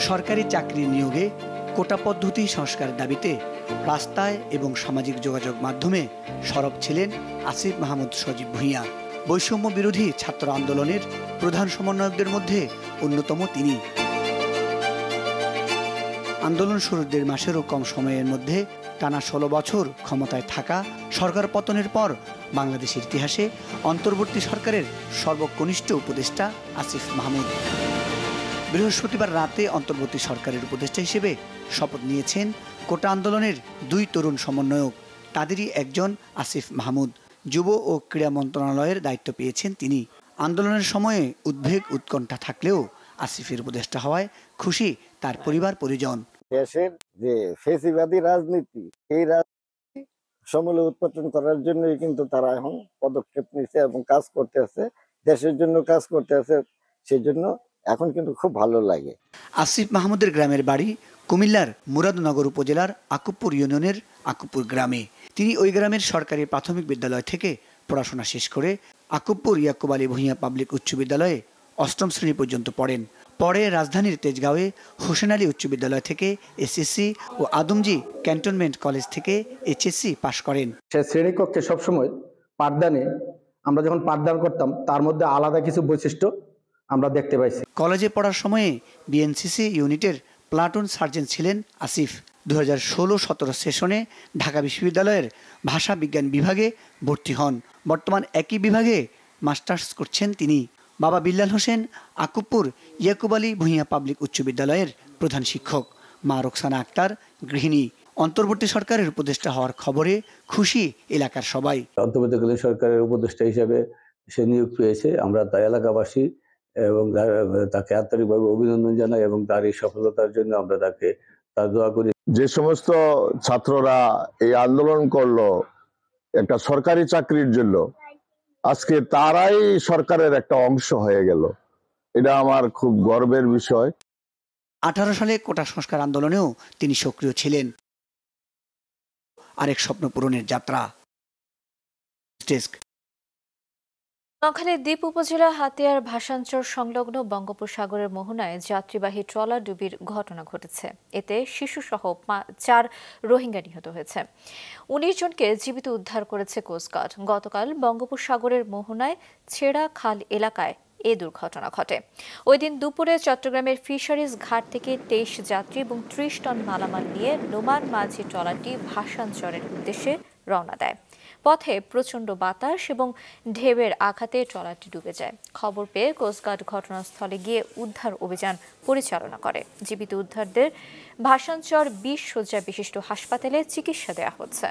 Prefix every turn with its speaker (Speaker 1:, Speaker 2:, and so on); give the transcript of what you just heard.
Speaker 1: সরকারি চাকরি নিয়োগে কোটা পদ্ধতি সংস্কারের দাবিতে রাস্তায় এবং সামাজিক যোগাযোগ মাধ্যমে সরব ছিলেন আসিফ মাহমুদ সজীব ভূঁইয়া। বৈষম্য বিরোধী ছাত্র আন্দোলনের প্রধান সমন্বয়কদের মধ্যে অন্যতম তিনি। আন্দোলন শুরুর 1.5 মাসেরও কম সময়ের মধ্যে টানা 16 বছর ক্ষমতায় থাকা সরকার পতনের পর বাংলাদেশের ইতিহাসে অন্তর্বর্তী সরকারের সর্বকনিষ্ঠ উপদেষ্টা আসিফ মাহমুদ। বৃহস্পতিবার রাতে অন্তর্বর্তী সরকারের উপদেষ্টা হিসেবে শপথ নিয়েছেন কোটা আন্দোলনের 2 তরুণ সমন্বয়ক। তাদেরই একজন আসিফ মাহমুদ। যুব ও ক্রীড়া মন্ত্রণালয়ের দায়িত্ব পেয়েছেন তিনি। আন্দোলনের সময়ে উদ্বেগ উৎকণ্ঠা থাকলেও আসিফের উপদেষ্টা হওয়ায় খুশি তার পরিবার পরিজন।
Speaker 2: দেশের যে ফেসিবাদী রাজনীতি, এই রাজনীতি সমূলে উৎপাদন করার জন্যই কিন্তু তারা এখন পদক্ষেপ নিচ্ছে এবং কাজ করতে আছে, দেশের জন্য কাজ করতে আছে। সেই জন্য এখন কিন্তু খুব ভালো লাগে।
Speaker 1: আসিফ মাহমুদের গ্রামের বাড়ি কুমিল্লার মুরাদনগর উপজেলার আকুবপুর ইউনিয়নের আকুবপুর গ্রামে। তিনি ওই গ্রামের সরকারি প্রাথমিক বিদ্যালয় থেকে পড়াশোনা শেষ করে আকুবপুর ইয়াকুব আলী ভূঁইয়া পাবলিক উচ্চ বিদ্যালয়ে 8ম শ্রেণী পর্যন্ত পড়েন। পরে রাজধানীর তেজগাঁওয়ে হোসেন আলী উচ্চ বিদ্যালয় থেকে এসএসসি ও আদমজি ক্যান্টনমেন্ট কলেজ থেকে এইচএসসি পাশ করেন।
Speaker 3: সে শ্রেণীকক্ষে সবসময় পাঠদানে, আমরা যখন পাঠদান করতাম তার মধ্যে আলাদা কিছু বৈশিষ্ট্য আমরা দেখতে পাইছি।
Speaker 1: কলেজে পড়ার সময়ে বিএনসিসি ইউনিটের প্লাটুন সার্জেন্ট ছিলেন আসিফ। 2016-17 সেশনে ঢাকা বিশ্ববিদ্যালয়ের ভাষা বিজ্ঞান বিভাগে ভর্তি হন। বর্তমান একই বিভাগে মাস্টার্স করছেন তিনি। বাবা বিল্লাল হোসেন আকুবপুর ইয়াকুব আলী ভূঁইয়া পাবলিক উচ্চ বিদ্যালয়ের প্রধান শিক্ষক। মা রোকসানা আক্তার গৃহিণী। অন্তর্বর্তী সরকারের উপদেষ্টা হওয়ার খবরে খুশি এলাকার সবাই।
Speaker 4: অন্তর্বর্তীকালীন সরকারের উপদেষ্টা হিসেবে সে নিয়োগ পেয়েছে। আমরা তাই এলাকাবাসী এবং তাকে আন্তরিকভাবে অভিনন্দন জানাই এবং তার এই সফলতার জন্য আমরা তার দোয়া করি।
Speaker 5: যে সমস্ত ছাত্ররা এই আন্দোলন করলো একটা সরকারি চাকরির জন্য, আজকে তারাই সরকারের একটা অংশ হয়ে গেল। এটা আমার খুব গর্বের বিষয়।
Speaker 1: 18 সালে কোটা সংস্কার আন্দোলনেও তিনি সক্রিয় ছিলেন। আরেক স্বপ্ন পূরণের যাত্রা।
Speaker 6: নোয়াখালীর দ্বীপ উপজেলা হাতিয়ার ভাসানচর সংলগ্ন বঙ্গোপসাগরের মোহনায় যাত্রীবাহী ট্রলার ডুবির ঘটনা ঘটেছে। এতে শিশুসহ 4 রোহিঙ্গা নিহত হয়েছে। 19 জনকে জীবিত উদ্ধার করেছে কোস্টগার্ড। গতকাল বঙ্গোপসাগরের মোহনায় ছেড়া খাল এলাকায় এ দুর্ঘটনা ঘটে। ওই দিন দুপুরে চট্টগ্রামের ফিশারিজ ঘাট থেকে 23 যাত্রী এবং 30 টন মালামাল নিয়ে নোমান মাঝি ট্রলারটি ভাসানচরের উদ্দেশ্যে রওনা দেয়। পথে প্রচণ্ড বাতাস এবং ঢেউয়ের আঘাতে ট্রলারটি ডুবে যায়। খবর পেয়ে কোস্টগার্ড ঘটনাস্থলে গিয়ে উদ্ধার অভিযান পরিচালনা করে। জীবিত উদ্ধারদের ভাসানচর 20 শয্যা বিশিষ্ট হাসপাতালে চিকিৎসা দেওয়া হচ্ছে।